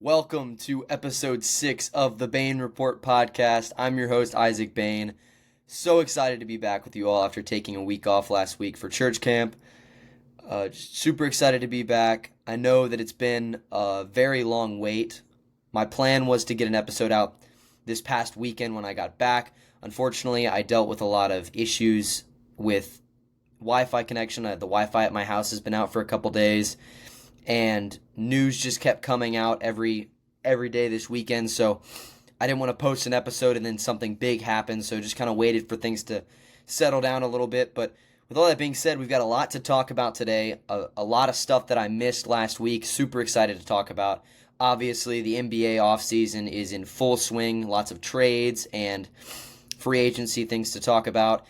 Welcome to episode 6 of the Bain Report Podcast. I'm your host, Isaac Bain. So excited to be back with you all after taking a week off last week for church camp. Just super excited to be back. I know that it's been a very long wait. My plan was to get an episode out this past weekend when I got back. Unfortunately, I dealt with a lot of issues with Wi-Fi connection. The Wi-Fi at my house has been out for a couple days. And news just kept coming out every day this weekend, so I didn't want to post an episode and then something big happened, so just kind of waited for things to settle down a little bit. But with all that being said, we've got a lot to talk about today, a lot of stuff that I missed last week, super excited to talk about. Obviously, the NBA offseason is in full swing, lots of trades and free agency things to talk about.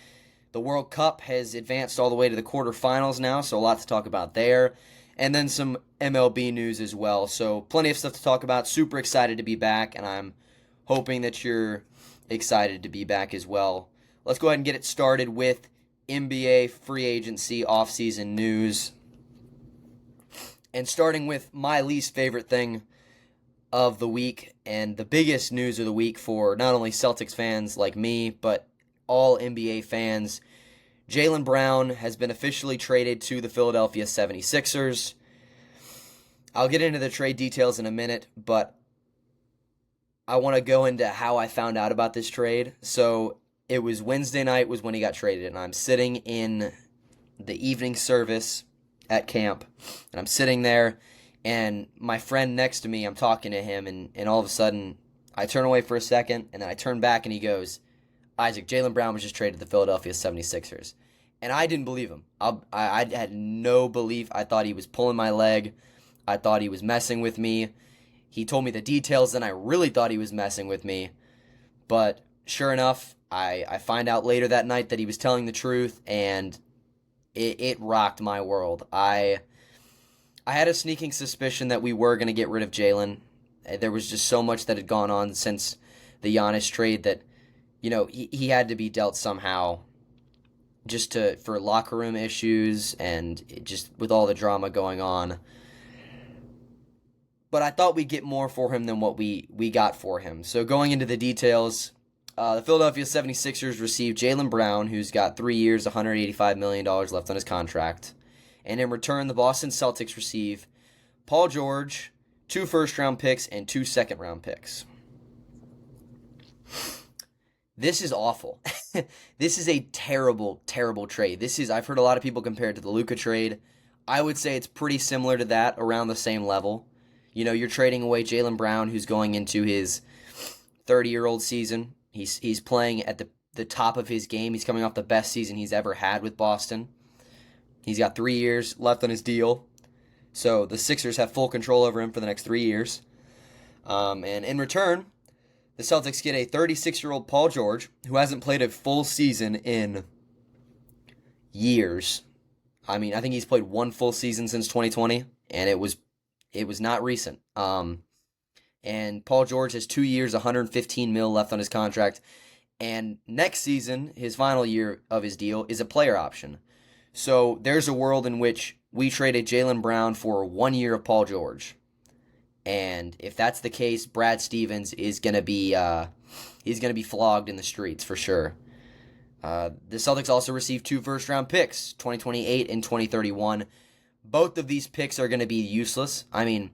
The World Cup has advanced all the way to the quarterfinals now, so a lot to talk about there. And then some MLB news as well. So plenty of stuff to talk about. Super excited to be back, and I'm hoping that you're excited to be back as well. Let's go ahead and get it started with NBA free agency offseason news. And starting with my least favorite thing of the week and the biggest news of the week for not only Celtics fans like me, but all NBA fans. Jaylen Brown has been officially traded to the Philadelphia 76ers. I'll get into the trade details in a minute, but I want to go into how I found out about this trade. So it was Wednesday night was when he got traded, and I'm sitting in the evening service at camp, and I'm sitting there, and my friend next to me, I'm talking to him, and all of a sudden, I turn away for a second, and then I turn back, and he goes, Isaac, Jaylen Brown was just traded to the Philadelphia 76ers. And I didn't believe him. I had no belief. I thought he was pulling my leg. I thought he was messing with me. He told me the details, and I really thought he was messing with me. But sure enough, I find out later that night that he was telling the truth, and it rocked my world. I had a sneaking suspicion that we were going to get rid of Jaylen. There was just so much that had gone on since the Giannis trade that, he had to be dealt somehow just for locker room issues and just with all the drama going on. But I thought we'd get more for him than what we got for him. So going into the details, the Philadelphia 76ers received Jaylen Brown, who's got 3 years, $185 million left on his contract. And in return, the Boston Celtics receive Paul George, 2 first-round picks, and 2 second-round picks. This is awful. This is a terrible, terrible trade. I've heard a lot of people compare it to the Luka trade. I would say it's pretty similar to that, around the same level. You're trading away Jaylen Brown, who's going into his 30-year-old season. He's playing at the top of his game. He's coming off the best season he's ever had with Boston. He's got 3 years left on his deal. So the Sixers have full control over him for the next 3 years. And in return, the Celtics get a 36-year-old Paul George, who hasn't played a full season in years. I think he's played 1 full season since 2020, and it was not recent. And Paul George has 2 years, $115 million left on his contract, and next season, his final year of his deal, is a player option. So there's a world in which we traded Jaylen Brown for 1 year of Paul George. And if that's the case, Brad Stevens is gonna be flogged in the streets for sure. The Celtics also received 2 first-round picks, 2028 and 2031. Both of these picks are going to be useless. The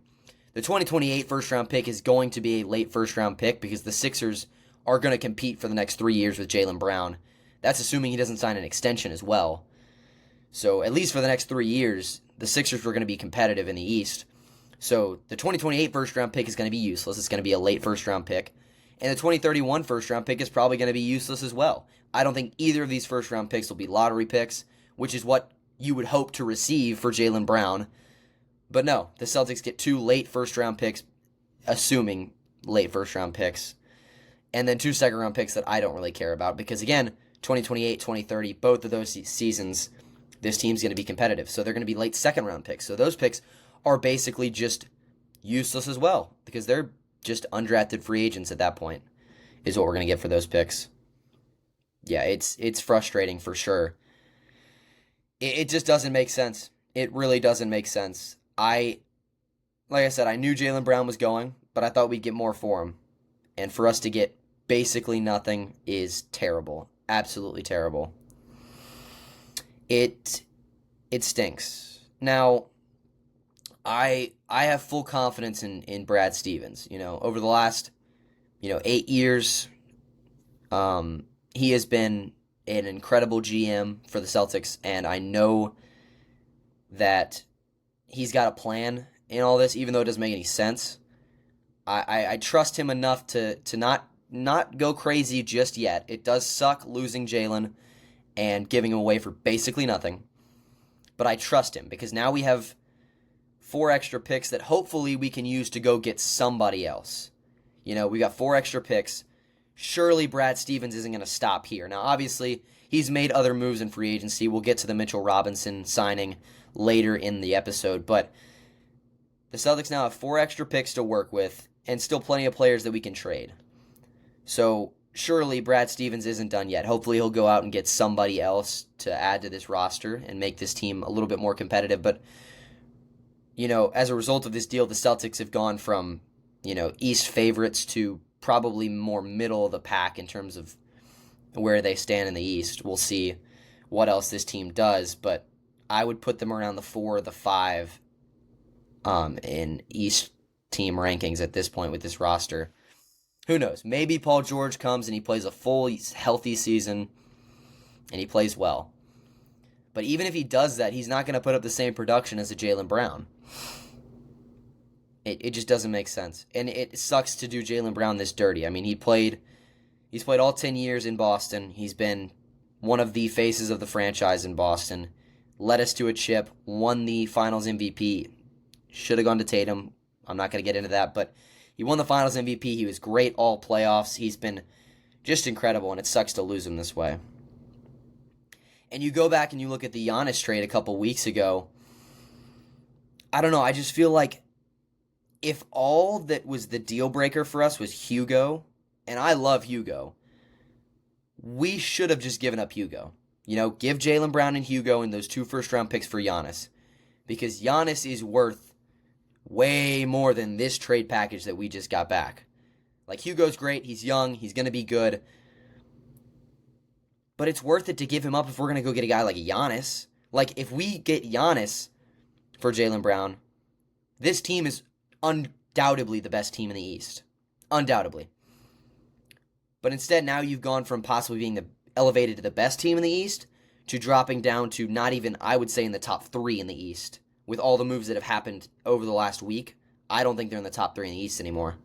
2028 first-round pick is going to be a late first-round pick because the Sixers are going to compete for the next 3 years with Jaylen Brown. That's assuming he doesn't sign an extension as well. So at least for the next 3 years, the Sixers were going to be competitive in the East. So the 2028 first-round pick is going to be useless. It's going to be a late first-round pick. And the 2031 first-round pick is probably going to be useless as well. I don't think either of these first-round picks will be lottery picks, which is what you would hope to receive for Jaylen Brown. But no, the Celtics get 2 late first-round picks, assuming late first-round picks, and then 2 second-round picks that I don't really care about because, again, 2028, 2030, both of those seasons, this team's going to be competitive. So they're going to be late second-round picks. So those picks are basically just useless as well because they're just undrafted free agents at that point is what we're going to get for those picks. Yeah, it's frustrating for sure. It just doesn't make sense. It really doesn't make sense. I like I said, I knew Jaylen Brown was going, but I thought we'd get more for him. And for us to get basically nothing is terrible. Absolutely terrible. It stinks. Now, I have full confidence in Brad Stevens. Over the last 8 years, he has been an incredible GM for the Celtics, and I know that he's got a plan in all this, even though it doesn't make any sense. I trust him enough to not go crazy just yet. It does suck losing Jaylen and giving him away for basically nothing, but I trust him because now we have 4 extra picks that hopefully we can use to go get somebody else. We got 4 extra picks. Surely Brad Stevens isn't going to stop here. Now, obviously, he's made other moves in free agency. We'll get to the Mitchell Robinson signing later in the episode, but the Celtics now have 4 extra picks to work with and still plenty of players that we can trade. So, surely Brad Stevens isn't done yet. Hopefully he'll go out and get somebody else to add to this roster and make this team a little bit more competitive. But, as a result of this deal, the Celtics have gone from, East favorites to probably more middle of the pack in terms of where they stand in the East. We'll see what else this team does, but I would put them around the 4 or the 5 in East team rankings at this point with this roster. Who knows? Maybe Paul George comes and he plays a full, healthy season and he plays well. But even if he does that, he's not going to put up the same production as a Jaylen Brown. It just doesn't make sense. And it sucks to do Jaylen Brown this dirty. I mean, he's played all 10 years in Boston. He's been one of the faces of the franchise in Boston. Led us to a chip, won the Finals MVP. Should have gone to Tatum. I'm not going to get into that, but he won the Finals MVP. He was great all playoffs. He's been just incredible, and it sucks to lose him this way. And you go back and you look at the Giannis trade a couple weeks ago. I don't know. I just feel like if all that was the deal breaker for us was Hugo, and I love Hugo, we should have just given up Hugo. Give Jaylen Brown and Hugo and those 2 first-round picks for Giannis. Because Giannis is worth way more than this trade package that we just got back. Like, Hugo's great. He's young. He's going to be good. But it's worth it to give him up if we're going to go get a guy like Giannis. Like, if we get Giannis for Jaylen Brown, this team is undoubtedly the best team in the East. Undoubtedly. But instead, now you've gone from possibly being elevated to the best team in the East to dropping down to not even, I would say, in the top 3 in the East. With all the moves that have happened over the last week, I don't think they're in the top 3 in the East anymore.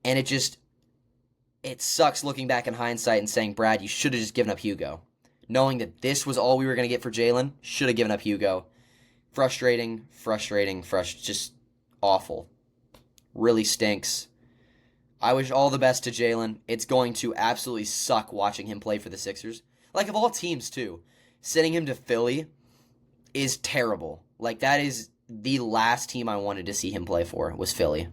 And it sucks looking back in hindsight and saying, Brad, you should have just given up Hugo. Knowing that this was all we were going to get for Jaylen, should have given up Hugo. Frustrating, just awful. Really stinks. I wish all the best to Jaylen. It's going to absolutely suck watching him play for the Sixers. Like, of all teams, too. Sending him to Philly is terrible. Like, that is the last team I wanted to see him play for, was Philly.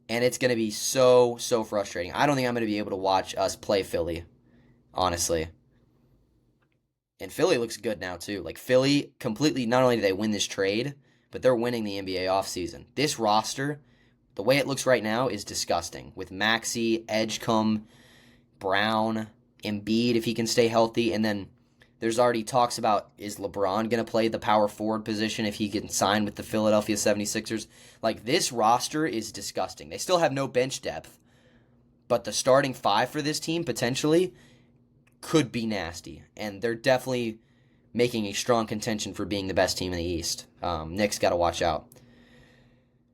And it's going to be so frustrating. I don't think I'm going to be able to watch us play Philly, honestly. And Philly looks good now, too. Like, Philly completely, not only do they win this trade, but they're winning the NBA offseason. This roster, the way it looks right now, is disgusting. With Maxey, Edgecombe, Brown, Embiid, if he can stay healthy, and then there's already talks about, is LeBron going to play the power forward position if he can sign with the Philadelphia 76ers? Like, this roster is disgusting. They still have no bench depth, but the starting 5 for this team, potentially, could be nasty. And they're definitely making a strong contention for being the best team in the East. Knicks got to watch out.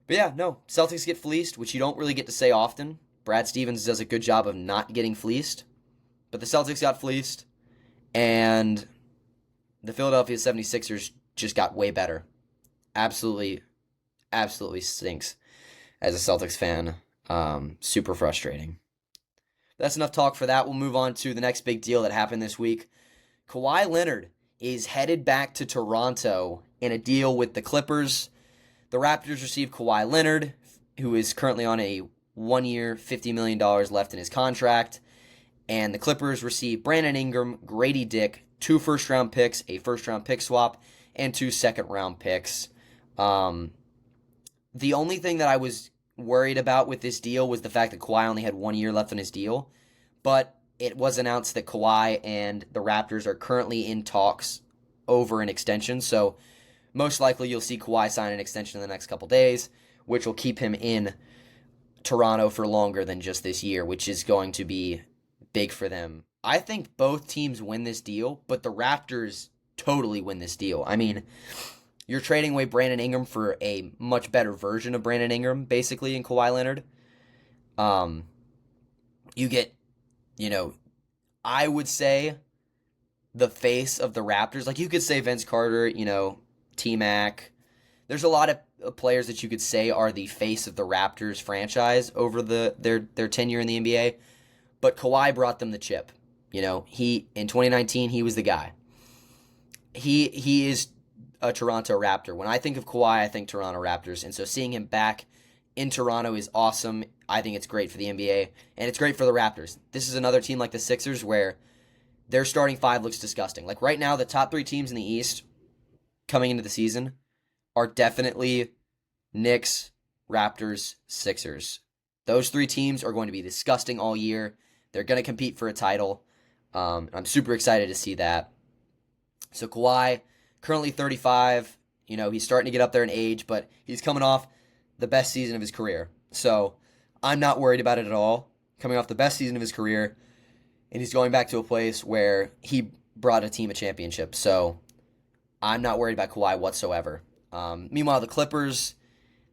But yeah, no, Celtics get fleeced, which you don't really get to say often. Brad Stevens does a good job of not getting fleeced. But the Celtics got fleeced, and the Philadelphia 76ers just got way better. Absolutely stinks as a Celtics fan. Super frustrating. That's enough talk for that. We'll move on to the next big deal that happened this week. Kawhi Leonard is headed back to Toronto in a deal with the Clippers. The Raptors received Kawhi Leonard, who is currently on a 1-year, $50 million left in his contract. And the Clippers received Brandon Ingram, Grady Dick, 2 first-round picks, a first-round pick swap, and 2 second-round picks. The only thing that I was worried about with this deal was the fact that Kawhi only had 1 year left on his deal. But it was announced that Kawhi and the Raptors are currently in talks over an extension. So most likely you'll see Kawhi sign an extension in the next couple days, which will keep him in Toronto for longer than just this year, which is going to be big for them. I think both teams win this deal, but the Raptors totally win this deal. I mean, you're trading away Brandon Ingram for a much better version of Brandon Ingram, basically, in Kawhi Leonard. You get, I would say the face of the Raptors. Like, you could say Vince Carter, T-Mac. There's a lot of players that you could say are the face of the Raptors franchise over their tenure in the NBA. But Kawhi brought them the chip. In 2019, he was the guy. He is a Toronto Raptor. When I think of Kawhi, I think Toronto Raptors. And so seeing him back in Toronto is awesome. I think it's great for the NBA, and it's great for the Raptors. This is another team like the Sixers where their starting five looks disgusting. Like right now, the top three teams in the East coming into the season are definitely Knicks, Raptors, Sixers. Those three teams are going to be disgusting all year. They're going to compete for a title. I'm super excited to see that. So Kawhi, currently 35. He's starting to get up there in age, but he's coming off the best season of his career. So I'm not worried about it at all. Coming off the best season of his career, and he's going back to a place where he brought a team a championship. So I'm not worried about Kawhi whatsoever. Meanwhile, the Clippers,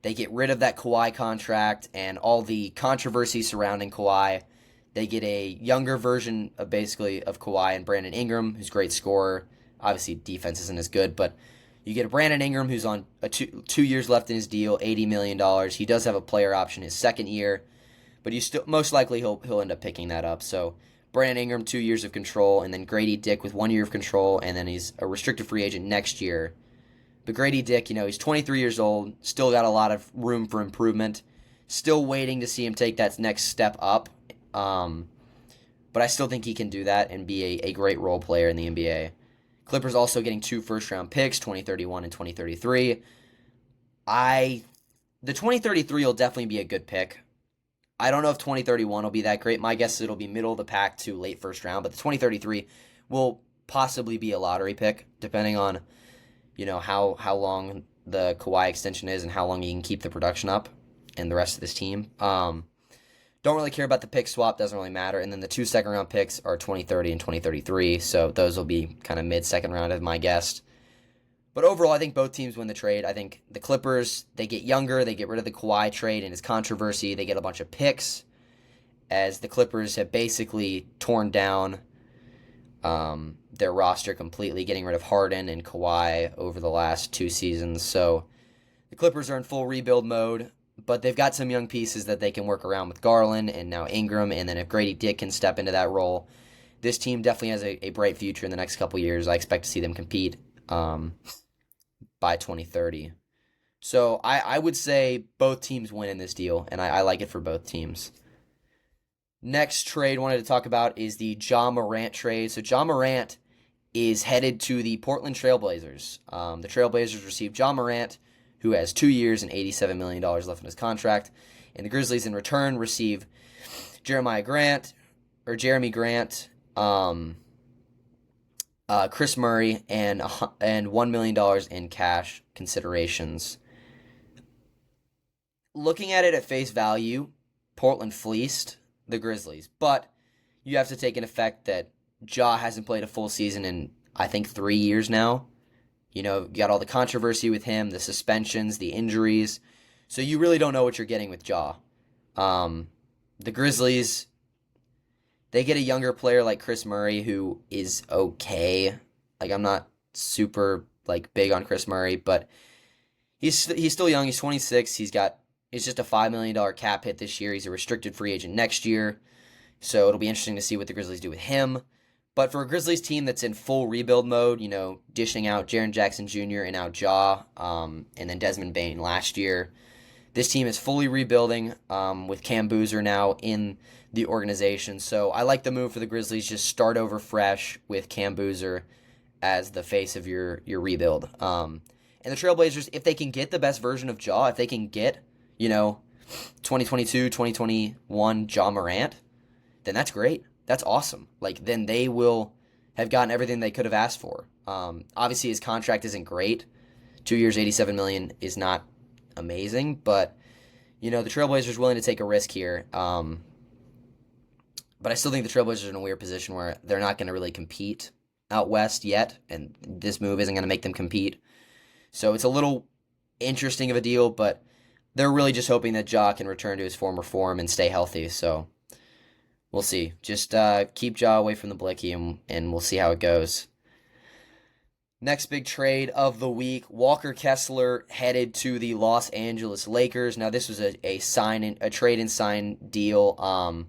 they get rid of that Kawhi contract and all the controversy surrounding Kawhi. They get a younger version of Kawhi and Brandon Ingram, who's a great scorer. Obviously, defense isn't as good, but you get a Brandon Ingram who's on 2 years left in his deal, $80 million. He does have a player option his second year, but most likely he'll end up picking that up. So Brandon Ingram, 2 years of control, and then Grady Dick with 1 year of control, and then he's a restricted free agent next year. But Grady Dick, he's 23 years old, still got a lot of room for improvement, still waiting to see him take that next step up. But I still think he can do that and be a great role player in the NBA. Clippers also getting 2 first-round picks, 2031 and 2033. The 2033 will definitely be a good pick. I don't know if 2031 will be that great. My guess is it'll be middle of the pack to late first round, but the 2033 will possibly be a lottery pick, depending on, how long the Kawhi extension is and how long he can keep the production up and the rest of this team. Don't really care about the pick swap, doesn't really matter. And then the 2 second-round picks are 2030 and 2033, so those will be kind of mid-second round, as my guess. But overall, I think both teams win the trade. I think the Clippers, they get younger, they get rid of the Kawhi trade and his controversy, they get a bunch of picks, as the Clippers have basically torn down their roster completely, getting rid of Harden and Kawhi over the last 2 seasons. So the Clippers are in full rebuild mode. But they've got some young pieces that they can work around with Garland and now Ingram. And then if Grady Dick can step into that role, this team definitely has a bright future in the next couple years. I expect to see them compete by 2030. So I would say both teams win in this deal, and I like it for both teams. Next trade I wanted to talk about is the Ja Morant trade. So Ja Morant is headed to the Portland Trailblazers. The Trailblazers received Ja Morant, who has 2 years and $87 million left in his contract. And the Grizzlies, in return, receive Jeremy Grant, Chris Murray, and $1 million in cash considerations. Looking at it at face value, Portland fleeced the Grizzlies. But you have to take in effect that Ja hasn't played a full season in, I think, 3 years now. You got all the controversy with him, the suspensions, the injuries. So you really don't know what you're getting with Ja. The Grizzlies, they get a younger player like Chris Murray who is okay. Like, I'm not super big on Chris Murray, but he's still young. He's 26. It's just a $5 million cap hit this year. He's a restricted free agent next year. So it'll be interesting to see what the Grizzlies do with him. But for a Grizzlies team that's in full rebuild mode, dishing out Jaren Jackson Jr. and now Ja, and then Desmond Bain last year, this team is fully rebuilding with Cam Boozer now in the organization. So I like the move for the Grizzlies. Just start over fresh with Cam Boozer as the face of your rebuild. And And the Trailblazers, if they can get the best version of Ja, if they can get, 2022, 2021 Ja Morant, then that's great. That's awesome. Like, then they will have gotten everything they could have asked for. Obviously, his contract isn't great. 2 years, $87 million is not amazing, but, the Trailblazers are willing to take a risk here. But I still think the Trailblazers are in a weird position where they're not going to really compete out west yet, and this move isn't going to make them compete. So it's a little interesting of a deal, but they're really just hoping that Ja can return to his former form and stay healthy. So we'll see. Just keep Ja away from the blicky, and we'll see how it goes. Next big trade of the week, Walker Kessler headed to the Los Angeles Lakers. Now this was a trade and sign deal.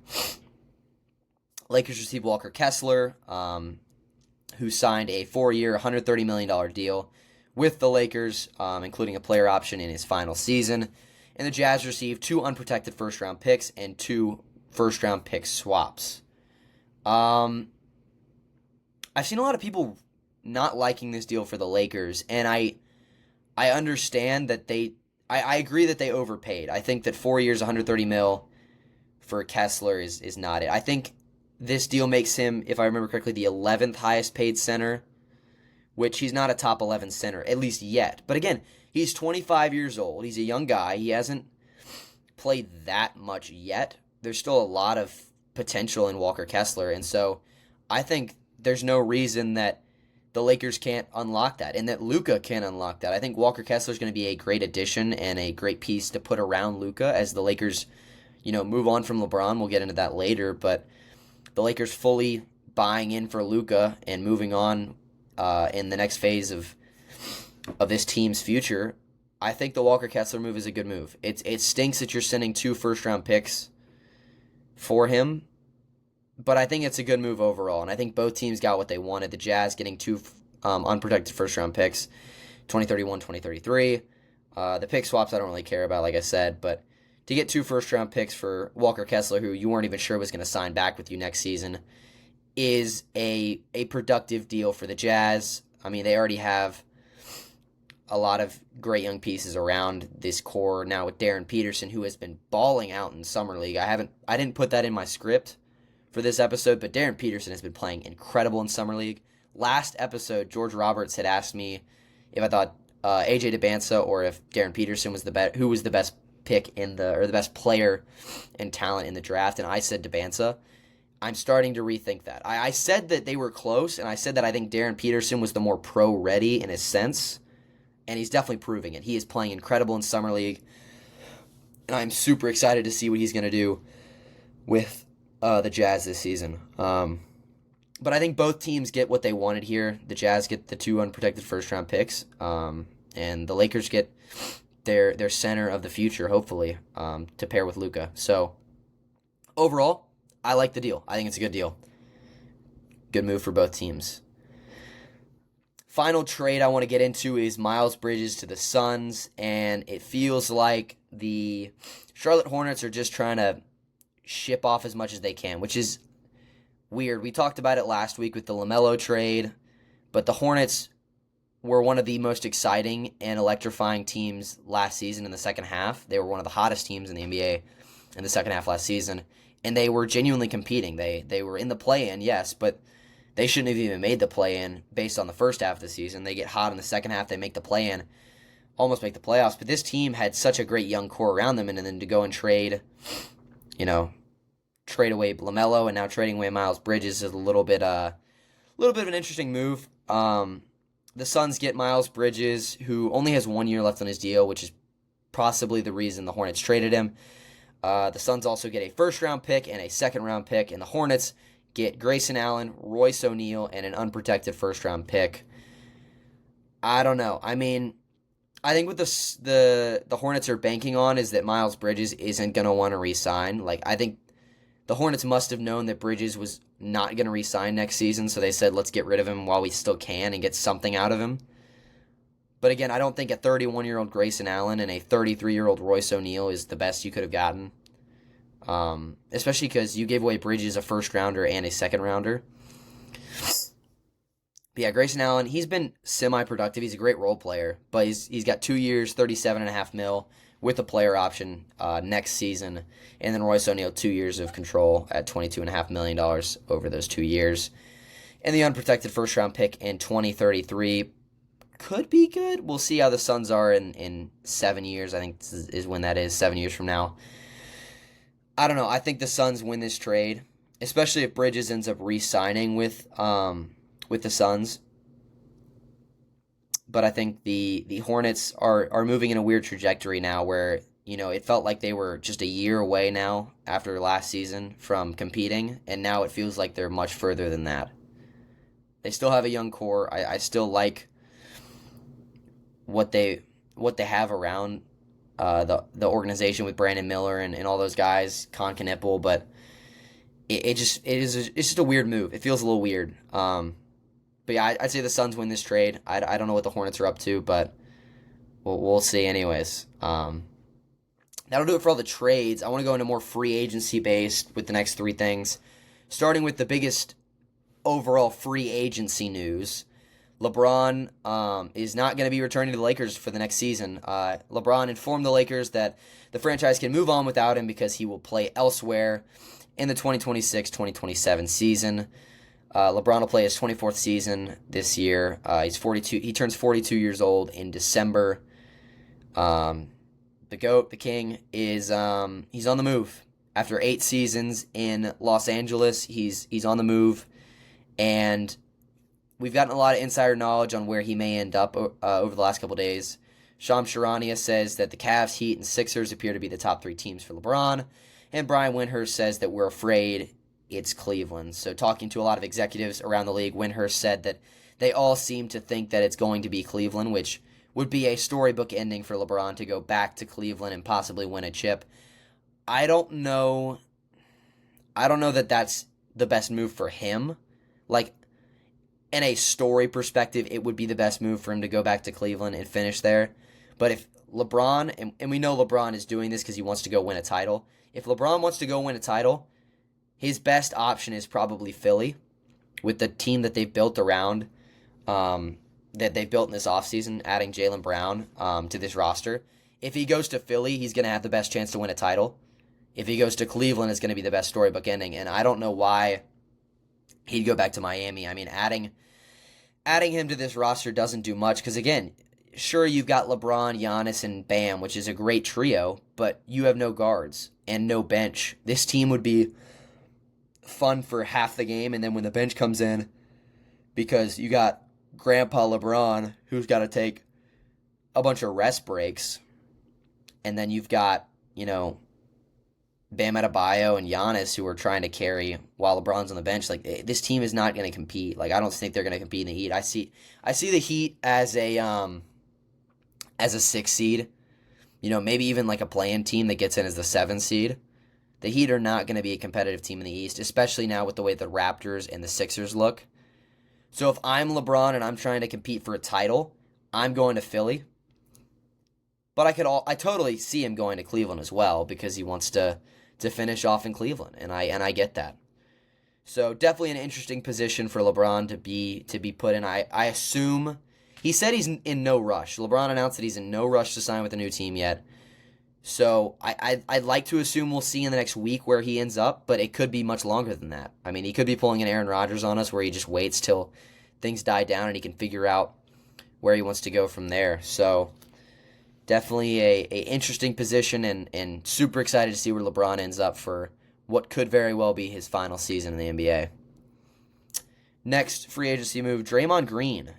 Lakers received Walker Kessler, who signed a 4-year, $130 million deal with the Lakers, including a player option in his final season. And the Jazz received 2 unprotected first-round picks and 2 first-round pick swaps. I've seen a lot of people not liking this deal for the Lakers, and I understand that I agree that they overpaid. I think that 4 years, $130 million for Kessler is not it. I think this deal makes him, if I remember correctly, the 11th highest paid center, which he's not a top 11 center, at least yet. But again, he's 25 years old. He's a young guy. He hasn't played that much yet. There's still a lot of potential in Walker Kessler, and so I think there's no reason that the Lakers can't unlock that, and that Luka can't unlock that. I think Walker Kessler is going to be a great addition and a great piece to put around Luka as the Lakers, move on from LeBron. We'll get into that later, but the Lakers fully buying in for Luka and moving on in the next phase of this team's future. I think the Walker Kessler move is a good move. It stinks that you're sending 2 first-round picks for him, but I think it's a good move overall, and I think both teams got what they wanted. The Jazz getting 2 unprotected first-round picks, 2031, 2033. The pick swaps I don't really care about, like I said, but to get 2 first-round picks for Walker Kessler, who you weren't even sure was going to sign back with you next season, is a productive deal for the Jazz. I mean, they already have a lot of great young pieces around this core now with Darren Peterson, who has been balling out in Summer League. I didn't put that in my script for this episode, but Darren Peterson has been playing incredible in Summer League. Last episode, George Roberts had asked me if I thought AJ DeBanza or if Darren Peterson was who was the best pick the best player and talent in the draft, and I said DeBanza. I'm starting to rethink that. I said that they were close, and I said that I think Darren Peterson was the more pro-ready in a sense, and he's definitely proving it. He is playing incredible in Summer League, and I'm super excited to see what he's going to do with the Jazz this season. But I think both teams get what they wanted here. The Jazz get the 2 unprotected first-round picks, and the Lakers get their center of the future, hopefully, to pair with Luka. So, overall, I like the deal. I think it's a good deal. Good move for both teams. Final trade I want to get into is Miles Bridges to the Suns, and it feels like the Charlotte Hornets are just trying to ship off as much as they can, which is weird. We talked about it last week with the LaMelo trade, but the Hornets were one of the most exciting and electrifying teams last season in the second half. They were one of the hottest teams in the NBA in the second half last season, and they were genuinely competing. They were in the play-in, yes, but they shouldn't have even made the play-in based on the first half of the season. They get hot in the second half, they make the play-in, almost make the playoffs, but this team had such a great young core around them, and then to go and trade away LaMelo and now trading away Miles Bridges is a little bit of an interesting move. The Suns get Miles Bridges, who only has 1 year left on his deal, which is possibly the reason the Hornets traded him. The Suns also get a first-round pick and a second-round pick, and the Hornets get Grayson Allen, Royce O'Neal, and an unprotected first-round pick. I don't know. I mean, I think what the Hornets are banking on is that Miles Bridges isn't going to want to re-sign. Like, I think the Hornets must have known that Bridges was not going to re-sign next season, so they said, let's get rid of him while we still can and get something out of him. But again, I don't think a 31-year-old Grayson Allen and a 33-year-old Royce O'Neal is the best you could have gotten. Especially because you gave away Bridges a first-rounder and a second-rounder. But yeah, Grayson Allen, he's been semi-productive. He's a great role player, but he's got 2 years, $37.5 million with a player option next season. And then Royce O'Neal, 2 years of control at $22.5 million over those 2 years. And the unprotected first-round pick in 2033 could be good. We'll see how the Suns are in 7 years. I think this is when that is, 7 years from now. I don't know. I think the Suns win this trade, especially if Bridges ends up re-signing with the Suns. But I think the Hornets are moving in a weird trajectory now where, it felt like they were just a year away now after last season from competing, and now it feels like they're much further than that. They still have a young core. I still like what they have around the organization with Brandon Miller and all those guys, Con Knipple, but it's just a weird move. It feels a little weird. But yeah, I'd say the Suns win this trade. I don't know what the Hornets are up to, but we'll see anyways. That'll do it for all the trades. I want to go into more free agency based with the next three things, starting with the biggest overall free agency news. LeBron is not going to be returning to the Lakers for the next season. LeBron informed the Lakers that the franchise can move on without him because he will play elsewhere in the 2026-2027 season. LeBron will play his 24th season this year. He's 42. He turns 42 years old in December. The GOAT, the King, is he's on the move. After 8 seasons in Los Angeles, he's on the move, and we've gotten a lot of insider knowledge on where he may end up over the last couple days. Shams Charania says that the Cavs, Heat, and Sixers appear to be the top 3 teams for LeBron, and Brian Windhorst says that we're afraid it's Cleveland. So talking to a lot of executives around the league, Windhorst said that they all seem to think that it's going to be Cleveland, which would be a storybook ending for LeBron to go back to Cleveland and possibly win a chip. I don't know that that's the best move for him. Like, in a story perspective, it would be the best move for him to go back to Cleveland and finish there. But if LeBron, and we know LeBron is doing this because he wants to go win a title. If LeBron wants to go win a title, his best option is probably Philly with the team that they've built around, that they've built in this offseason, adding Jaylen Brown to this roster. If he goes to Philly, he's going to have the best chance to win a title. If he goes to Cleveland, it's going to be the best storybook ending. And I don't know why he'd go back to Miami. I mean, adding him to this roster doesn't do much because, again, sure, you've got LeBron, Giannis, and Bam, which is a great trio, but you have no guards and no bench. This team would be fun for half the game, and then when the bench comes in, because you got Grandpa LeBron, who's got to take a bunch of rest breaks, and then you've got, Bam Adebayo and Giannis who are trying to carry while LeBron's on the bench. Like, this team is not going to compete. Like, I don't think they're going to compete in the Heat. I see the Heat as a 6 seed, maybe even like a play-in team that gets in as the 7 seed. The Heat are not going to be a competitive team in the East, especially now with the way the Raptors and the Sixers look. So if I'm LeBron and I'm trying to compete for a title, I'm going to Philly. But I totally see him going to Cleveland as well because he wants to finish off in Cleveland, and I get that. So definitely an interesting position for LeBron to be put in. I assume he said he's in no rush. LeBron announced that he's in no rush to sign with a new team yet. So I'd like to assume we'll see in the next week where he ends up, but it could be much longer than that. I mean, he could be pulling an Aaron Rodgers on us where he just waits till things die down and he can figure out where he wants to go from there. So definitely a interesting position and super excited to see where LeBron ends up for what could very well be his final season in the NBA. Next free agency move, Draymond Green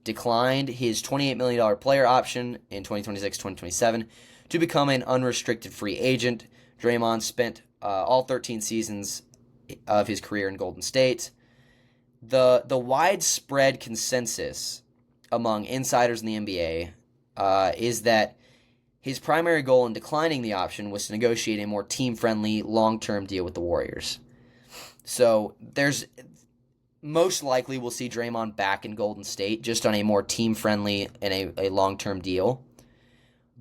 declined his $28 million player option in 2026-2027 to become an unrestricted free agent. Draymond spent all 13 seasons of his career in Golden State. The widespread consensus among insiders in the NBA is that his primary goal in declining the option was to negotiate a more team-friendly long-term deal with the Warriors. So most likely we'll see Draymond back in Golden State just on a more team-friendly and a long-term deal.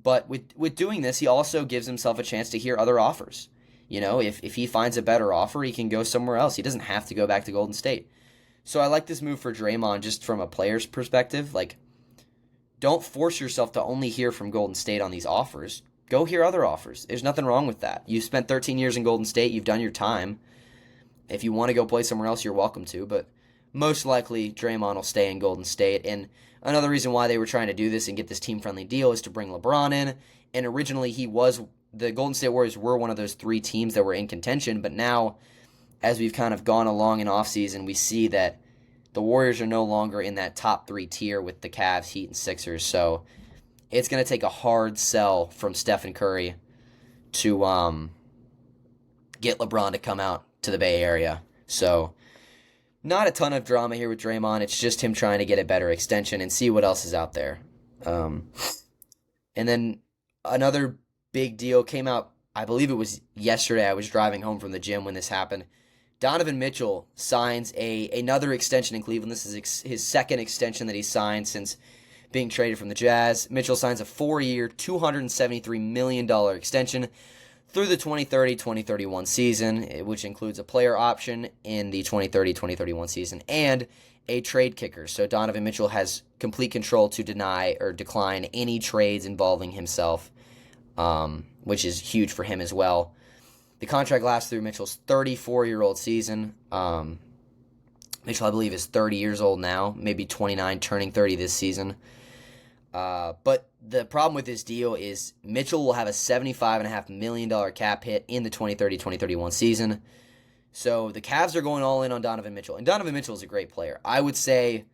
But with doing this, he also gives himself a chance to hear other offers. If he finds a better offer, he can go somewhere else. He doesn't have to go back to Golden State. So I like this move for Draymond just from a player's perspective. Like, don't force yourself to only hear from Golden State on these offers. Go hear other offers. There's nothing wrong with that. You spent 13 years in Golden State. You've done your time. If you want to go play somewhere else, you're welcome to. But most likely, Draymond will stay in Golden State. And another reason why they were trying to do this and get this team-friendly deal is to bring LeBron in. And originally, the Golden State Warriors were one of those 3 teams that were in contention. But now, as we've kind of gone along in offseason, we see that the Warriors are no longer in that top 3 tier with the Cavs, Heat, and Sixers. So it's going to take a hard sell from Stephen Curry to get LeBron to come out to the Bay Area. So not a ton of drama here with Draymond. It's just him trying to get a better extension and see what else is out there. And then another big deal came out, I believe it was yesterday. I was driving home from the gym when this happened. Donovan Mitchell signs another extension in Cleveland. This is his second extension that he signed since being traded from the Jazz. Mitchell signs a 4-year, $273 million extension through the 2030-2031 season, which includes a player option in the 2030-2031 season and a trade kicker. So Donovan Mitchell has complete control to deny or decline any trades involving himself, which is huge for him as well. The contract lasts through Mitchell's 34-year-old season. Mitchell, I believe, is 30 years old now, maybe 29, turning 30 this season. But the problem with this deal is Mitchell will have a $75.5 million cap hit in the 2030-2031 season. So the Cavs are going all in on Donovan Mitchell. And Donovan Mitchell is a great player. I would say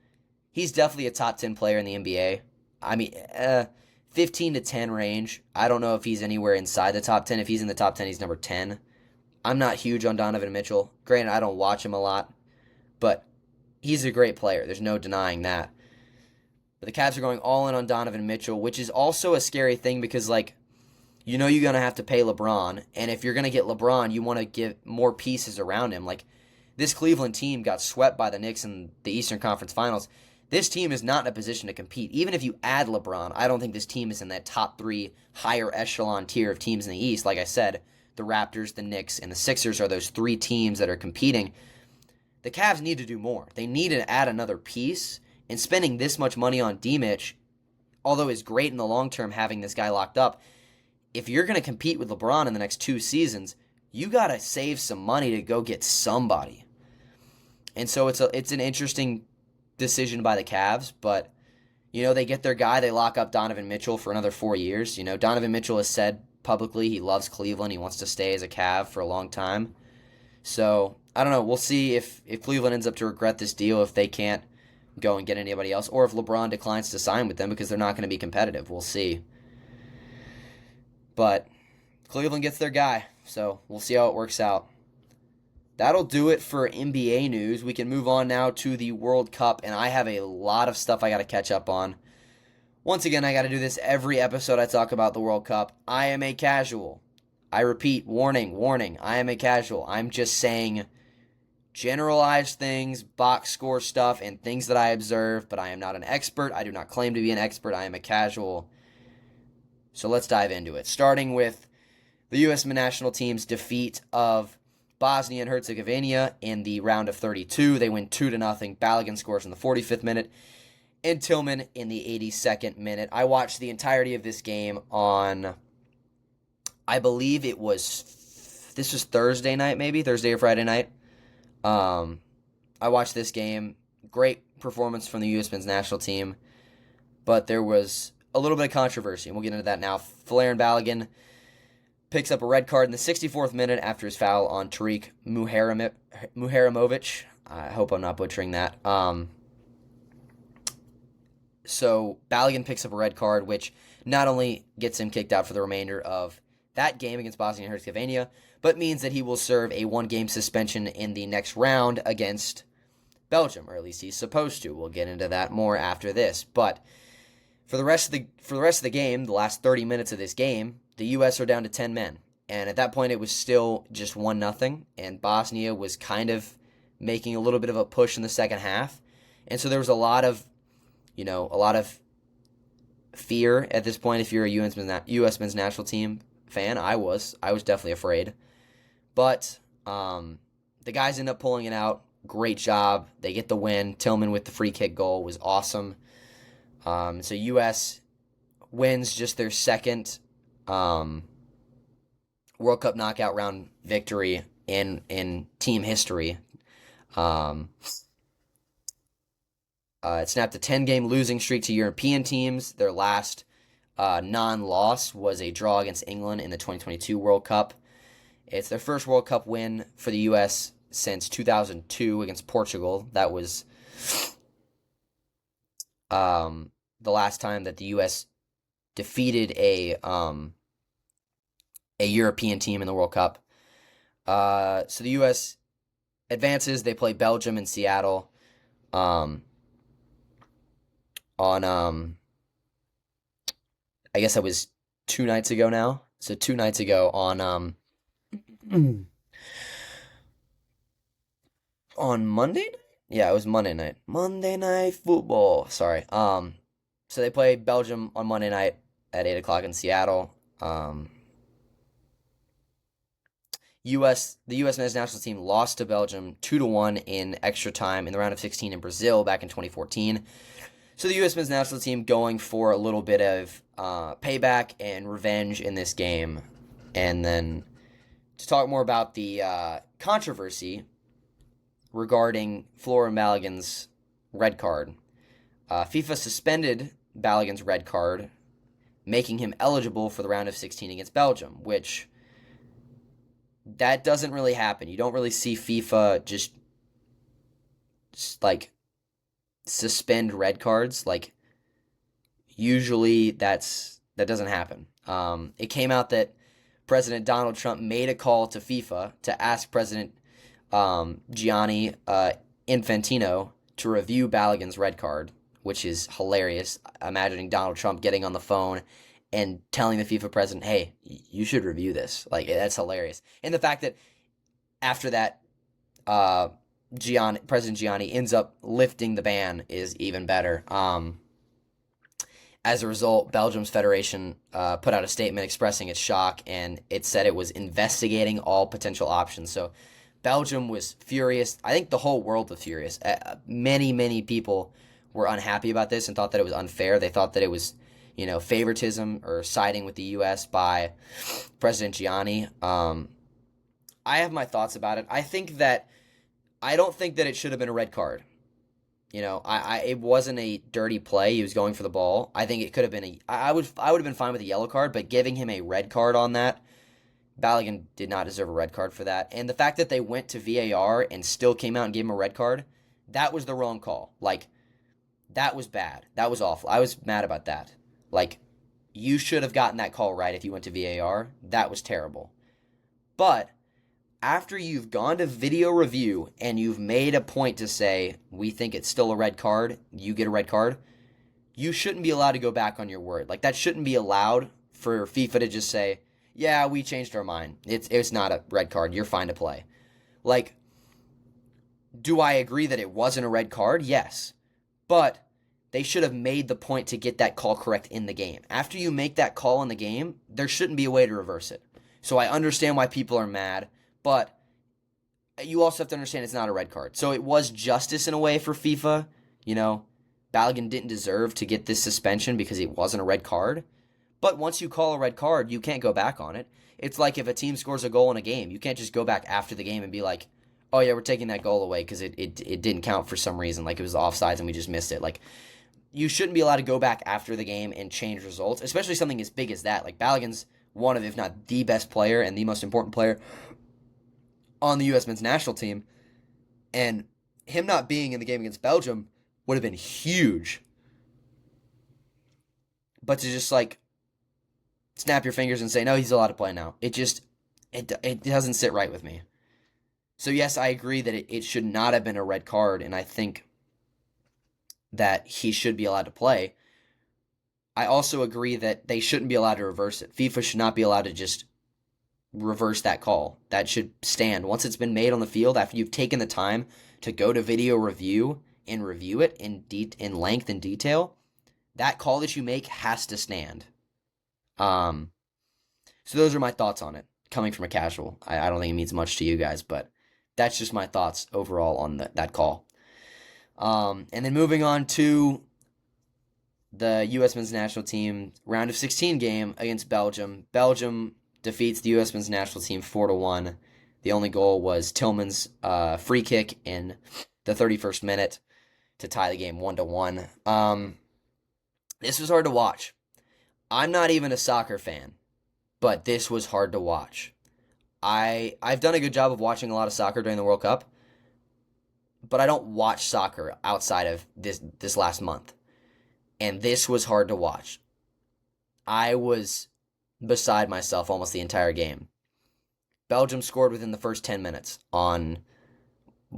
he's definitely a top 10 player in the NBA. I mean, 15 to 10 range. I don't know if he's anywhere inside the top 10. If he's in the top 10, he's number 10. I'm not huge on Donovan Mitchell. Granted, I don't watch him a lot, but he's a great player. There's no denying that. But the Cavs are going all in on Donovan Mitchell, which is also a scary thing because, like, you know you're going to have to pay LeBron. And if you're going to get LeBron, you want to get more pieces around him. Like, this Cleveland team got swept by the Knicks in the Eastern Conference Finals. This team is not in a position to compete. Even if you add LeBron, I don't think this team is in that top 3 higher echelon tier of teams in the East. Like I said, the Raptors, the Knicks, and the Sixers are those 3 teams that are competing. The Cavs need to do more. They need to add another piece. And spending this much money on D-Mitch, although is great in the long term having this guy locked up, if you're going to compete with LeBron in the next 2 seasons, you got to save some money to go get somebody. And so it's an interesting decision by the Cavs, but, you know, they get their guy, they lock up Donovan Mitchell for another 4 years. You know, Donovan Mitchell has said publicly he loves Cleveland. He wants to stay as a Cav for a long time. So, I don't know. We'll see if Cleveland ends up to regret this deal, if they can't go and get anybody else, or if LeBron declines to sign with them because they're not going to be competitive. We'll see. But Cleveland gets their guy, so we'll see how it works out. That'll do it for NBA news. We can move on now to the World Cup, and I have a lot of stuff I got to catch up on. Once again, I got to do this every episode I talk about the World Cup. I am a casual. I repeat, warning, I am a casual. I'm just saying generalized things, box score stuff, and things that I observe, but I am not an expert. I do not claim to be an expert. I am a casual. So let's dive into it. Starting with the U.S. national team's defeat of Bosnia and Herzegovina in the round of 32. They win 2-0. Balogun scores in the 45th minute, and Tillman in the 82nd minute. I watched the entirety of this game on, I believe this was Thursday night, maybe? Thursday or Friday night. I watched this game. Great performance from the U.S. men's national team, but there was a little bit of controversy, and we'll get into that now. Folarin Balogun picks up a red card in the 64th minute after his foul on Tariq Muharimovic. I hope I'm not butchering that. So Balogun picks up a red card, which not only gets him kicked out for the remainder of that game against Bosnia and Herzegovina, but means that he will serve a 1-game suspension in the next round against Belgium, or at least he's supposed to. We'll get into that more after this. But for the rest of the game, the last 30 minutes of this game, the U.S. are down to 10 men. And at that point, it was still just 1-0, and Bosnia was kind of making a little bit of a push in the second half. And so there was a lot of fear at this point if you're a U.S. men's national team fan. I was definitely afraid. But the guys end up pulling it out. great job. They get the win. Tillman with the free kick goal was awesome. So U.S. wins just their second World Cup knockout round victory in team history. It snapped a 10-game losing streak to European teams. Their last non-loss was a draw against England in the 2022 World Cup. It's their first World Cup win for the U.S. since 2002 against Portugal. That was the last time that the U.S. defeated a European team in the World Cup. So the U.S. advances. They play Belgium in Seattle on I guess that was 2 nights ago now. So 2 nights ago on Monday night? Yeah, it was Monday night. Monday Night Football. Sorry. So they play Belgium on Monday night at 8 o'clock in Seattle. The U.S. men's national team lost to Belgium 2-1 in extra time in the round of 16 in Brazil back in 2014. So the U.S. men's national team going for a little bit of payback and revenge in this game. And then to talk more about the controversy regarding Flo Balogun's red card. FIFA suspended Balogun's red card, making him eligible for the round of 16 against Belgium, which that doesn't really happen. You don't really see FIFA just like suspend red cards. Like usually that doesn't happen. It came out that President Donald Trump made a call to FIFA to ask President Gianni Infantino to review Balogun's red card, which is hilarious. Imagining Donald Trump getting on the phone and telling the FIFA president, hey, you should review this. Like, that's hilarious. And the fact that after that, President Gianni ends up lifting the ban is even better. As a result, Belgium's federation put out a statement expressing its shock, and it said it was investigating all potential options. So Belgium was furious. I think the whole world was furious. Many people were unhappy about this and thought that it was unfair. They thought that it was, favoritism or siding with the U.S. by President Gianni. I have my thoughts about it. I don't think that it should have been a red card. It wasn't a dirty play. He was going for the ball. I think it could have been I would have been fine with a yellow card, but giving him a red card on that, Balogun did not deserve a red card for that. And the fact that they went to VAR and still came out and gave him a red card, that was the wrong call. Like, that was bad. That was awful. I was mad about that. Like, you should have gotten that call right if you went to VAR. That was terrible. But after you've gone to video review and you've made a point to say, we think it's still a red card, you get a red card, you shouldn't be allowed to go back on your word. Like, that shouldn't be allowed for FIFA to just say, yeah, we changed our mind. It's not a red card. You're fine to play. Like, do I agree that it wasn't a red card? Yes. But they should have made the point to get that call correct in the game. After you make that call in the game, there shouldn't be a way to reverse it. So I understand why people are mad, but you also have to understand it's not a red card. So it was justice in a way for FIFA. Balogun didn't deserve to get this suspension because it wasn't a red card. But once you call a red card, you can't go back on it. It's like if a team scores a goal in a game, you can't just go back after the game and be like, oh yeah, we're taking that goal away because it didn't count for some reason, like it was offsides and we just missed it. Like, you shouldn't be allowed to go back after the game and change results, especially something as big as that. Like, Balogun's one of, if not the best player and the most important player on the U.S. men's national team, and him not being in the game against Belgium would have been huge. But to just, like, snap your fingers and say, no, he's allowed to play now, it doesn't sit right with me. So yes, I agree that it should not have been a red card, and I think that he should be allowed to play. I also agree that they shouldn't be allowed to reverse it. FIFA should not be allowed to just reverse that call. That should stand. Once it's been made on the field, after you've taken the time to go to video review and review it in length and detail, that call that you make has to stand. So those are my thoughts on it, coming from a casual. I don't think it means much to you guys, but that's just my thoughts overall on that call. And then moving on to the U.S. men's national team round of 16 game against Belgium. Belgium defeats the U.S. men's national team 4-1. The only goal was Tillman's free kick in the 31st minute to tie the game 1-1. This was hard to watch. I'm not even a soccer fan, but this was hard to watch. I've done a good job of watching a lot of soccer during the World Cup, but I don't watch soccer outside of this last month. And this was hard to watch. I was beside myself almost the entire game. Belgium scored within the first 10 minutes on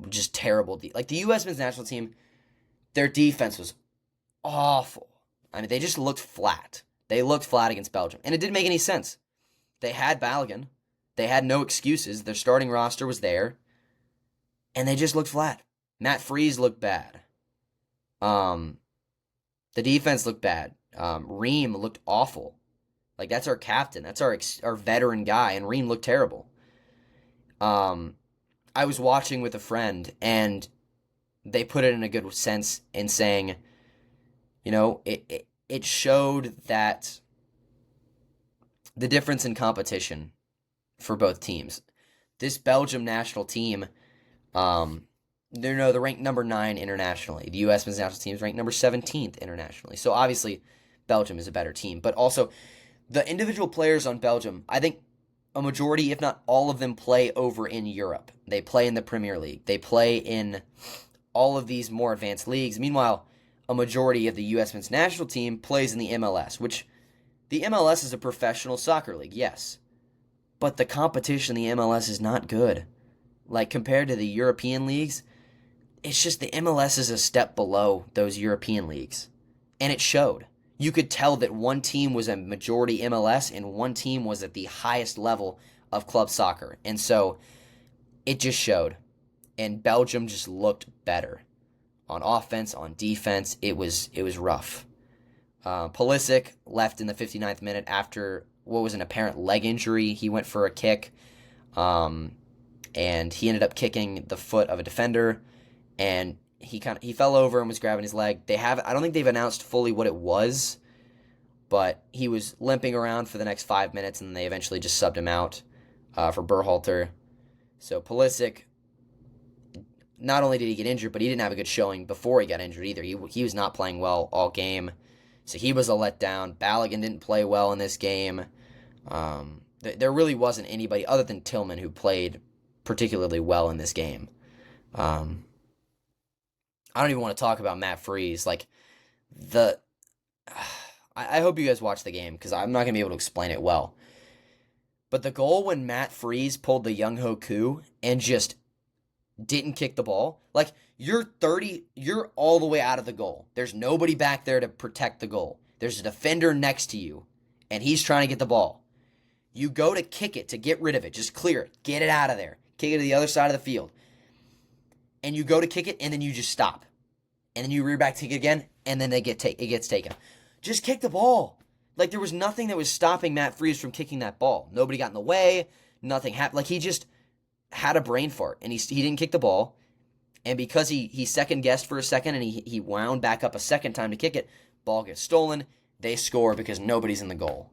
just terrible. Like the U.S. men's national team, their defense was awful. I mean, they just looked flat. They looked flat against Belgium. And it didn't make any sense. They had Balogun. They had no excuses. Their starting roster was there. And they just looked flat. Matt Freese looked bad. The defense looked bad. Ream looked awful. Like, that's our captain. That's our veteran guy. And Ream looked terrible. I was watching with a friend, and they put it in a good sense in saying, you know, it showed that the difference in competition for both teams. This Belgium national team, they're ranked number 9 internationally. The U.S. men's national team is ranked number 17th internationally. So obviously, Belgium is a better team. But also, the individual players on Belgium, I think a majority, if not all of them, play over in Europe. They play in the Premier League. They play in all of these more advanced leagues. Meanwhile, a majority of the U.S. men's national team plays in the MLS, which the MLS is a professional soccer league, yes. But the competition in the MLS is not good. Like, compared to the European leagues, it's just the MLS is a step below those European leagues. And it showed. You could tell that one team was a majority MLS and one team was at the highest level of club soccer. And so it just showed. And Belgium just looked better. On offense, on defense, it was rough. Pulisic left in the 59th minute after what was an apparent leg injury. He went for a kick, and he ended up kicking the foot of a defender, and he fell over and was grabbing his leg. I don't think they've announced fully what it was, but he was limping around for the next 5 minutes, and they eventually just subbed him out for Berhalter. So Pulisic, not only did he get injured, but he didn't have a good showing before he got injured either. He was not playing well all game, so he was a letdown. Balogun didn't play well in this game. There really wasn't anybody other than Tillman who played particularly well in this game. I don't even want to talk about Matt Freese. Like, I hope you guys watch the game because I'm not going to be able to explain it well. But the goal when Matt Freese pulled the Young Ho coup and just didn't kick the ball, like, you're all the way out of the goal. There's nobody back there to protect the goal. There's a defender next to you, and he's trying to get the ball. You go to kick it to get rid of it. Just clear it. Get it out of there. Kick it to the other side of the field. And you go to kick it, and then you just stop. And then you rear back, kick it again, and then it gets taken. Just kick the ball. Like, there was nothing that was stopping Matt Freese from kicking that ball. Nobody got in the way. Nothing happened. Like, he just had a brain fart, and he didn't kick the ball. And because he second-guessed for a second, and he wound back up a second time to kick it, ball gets stolen. They score because nobody's in the goal.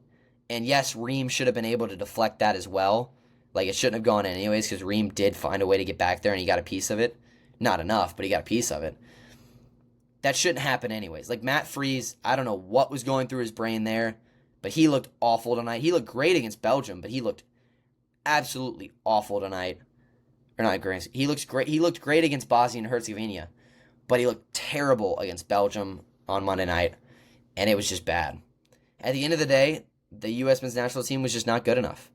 And yes, Ream should have been able to deflect that as well. Like, it shouldn't have gone in anyways because Ream did find a way to get back there, and he got a piece of it. Not enough, but he got a piece of it. That shouldn't happen anyways. Like, Matt Freese, I don't know what was going through his brain there, but he looked awful tonight. He looked great against Belgium, but he looked absolutely awful tonight. Or not great. He looked great. He looked great against Bosnia and Herzegovina, but he looked terrible against Belgium on Monday night, and it was just bad. At the end of the day, the U.S. men's national team was just not good enough.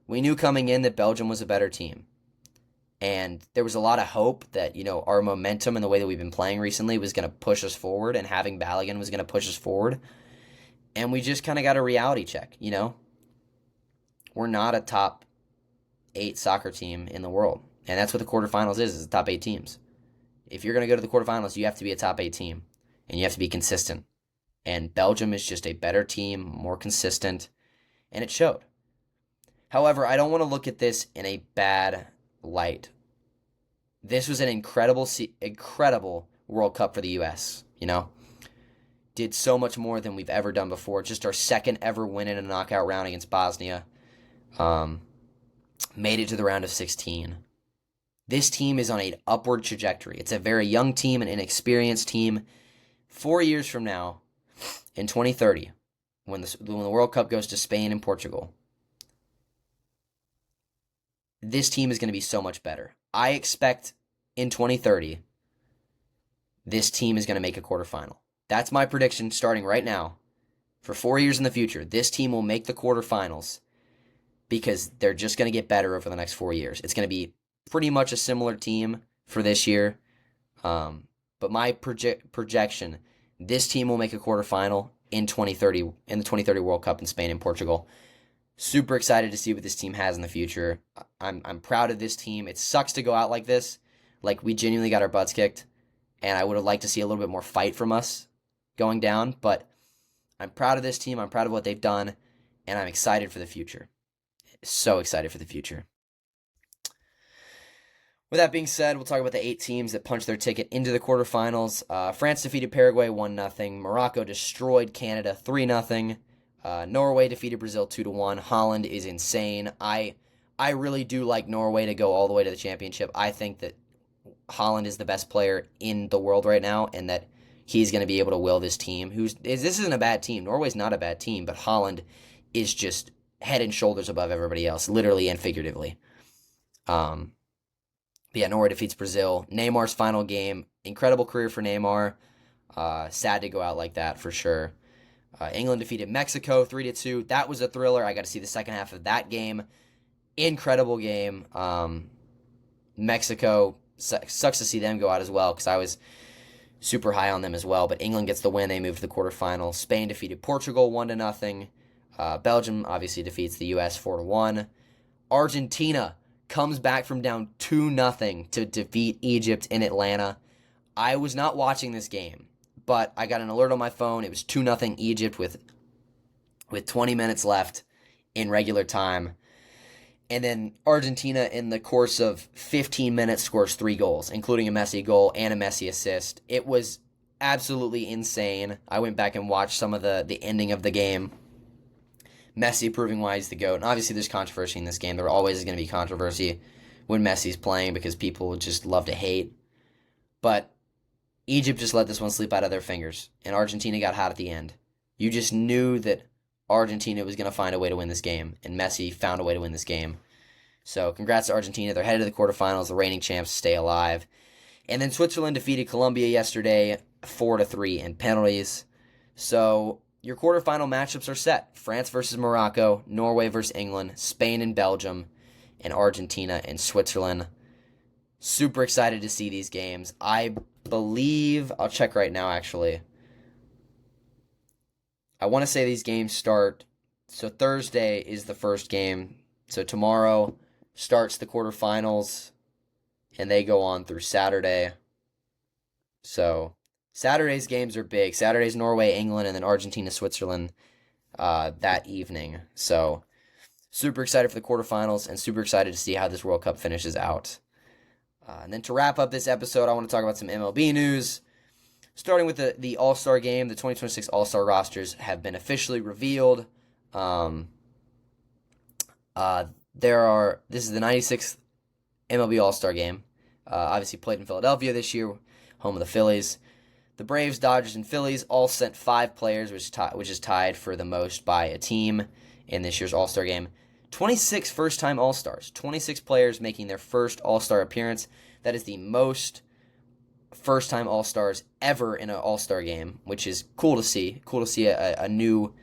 We knew coming in that Belgium was a better team. And there was a lot of hope that, our momentum and the way that we've been playing recently was going to push us forward, and having Balogun was going to push us forward. And we just kind of got a reality check, We're not a top 8 soccer team in the world. And that's what the quarterfinals is the top 8 teams. If you're going to go to the quarterfinals, you have to be a top 8 team. And you have to be consistent. And Belgium is just a better team, more consistent. And it showed. However, I don't want to look at this in a bad light. this was an incredible World Cup for the U.S., Did so much more than we've ever done before. Just our second ever win in a knockout round against Bosnia. Made it to the round of 16. This team is on an upward trajectory. It's a very young team, an inexperienced team. 4 years from now, in 2030, when the World Cup goes to Spain and Portugal, this team is going to be so much better. I expect in 2030, this team is going to make a quarterfinal. That's my prediction starting right now. For 4 years in the future, this team will make the quarterfinals because they're just going to get better over the next 4 years. It's going to be pretty much a similar team for this year. But my projection, this team will make a quarterfinal in 2030, in the 2030 World Cup in Spain and Portugal. Super excited to see what this team has in the future. I'm proud of this team. It sucks to go out like this. Like, we genuinely got our butts kicked, and I would have liked to see a little bit more fight from us going down, but I'm proud of this team. I'm proud of what they've done, and I'm excited for the future. So excited for the future. With that being said, we'll talk about the 8 teams that punched their ticket into the quarterfinals. France defeated Paraguay 1-0. Morocco destroyed Canada 3-0. Norway defeated Brazil 2-1. Holland is insane. I really do like Norway to go all the way to the championship. I think that Holland is the best player in the world right now, and that he's going to be able to will this team. This isn't a bad team. Norway's not a bad team, but Holland is just head and shoulders above everybody else, literally and figuratively. But yeah, Norway defeats Brazil. Neymar's final game. Incredible career for Neymar. Sad to go out like that for sure. England defeated Mexico 3-2. That was a thriller. I got to see the second half of that game. Incredible game. Mexico, sucks to see them go out as well because I was super high on them as well. But England gets the win. They move to the quarterfinals. Spain defeated Portugal 1-0. Belgium obviously defeats the U.S. 4-1. Argentina comes back from down 2-0 to defeat Egypt in Atlanta. I was not watching this game, but I got an alert on my phone. It was 2-0 Egypt with 20 minutes left in regular time. And then Argentina, in the course of 15 minutes, scores 3 goals, including a Messi goal and a Messi assist. It was absolutely insane. I went back and watched some of the ending of the game. Messi proving why he's the GOAT. And obviously there's controversy in this game. There always is going to be controversy when Messi's playing because people just love to hate. But Egypt just let this one slip out of their fingers, and Argentina got hot at the end. You just knew that Argentina was going to find a way to win this game, and Messi found a way to win this game. So congrats to Argentina. They're headed to the quarterfinals. The reigning champs stay alive. And then Switzerland defeated Colombia yesterday 4-3 in penalties. So your quarterfinal matchups are set. France versus Morocco, Norway versus England, Spain and Belgium, and Argentina and Switzerland. Super excited to see these games. I believe, I'll check right now actually. I want to say these games start, so Thursday is the first game. So tomorrow starts the quarterfinals, and they go on through Saturday. So Saturday's games are big. Saturday's Norway, England, and then Argentina, Switzerland that evening. So super excited for the quarterfinals and super excited to see how this World Cup finishes out. And then to wrap up this episode, I want to talk about some MLB news. Starting with the All-Star game, the 2026 All-Star rosters have been officially revealed. This is the 96th MLB All-Star game. Obviously played in Philadelphia this year, home of the Phillies. The Braves, Dodgers, and Phillies all sent 5 players, which is tied for the most by a team in this year's All-Star game. 26 first-time All-Stars. 26 players making their first All-Star appearance. That is the most first-time All-Stars ever in an All-Star game, which is cool to see. Cool to see a new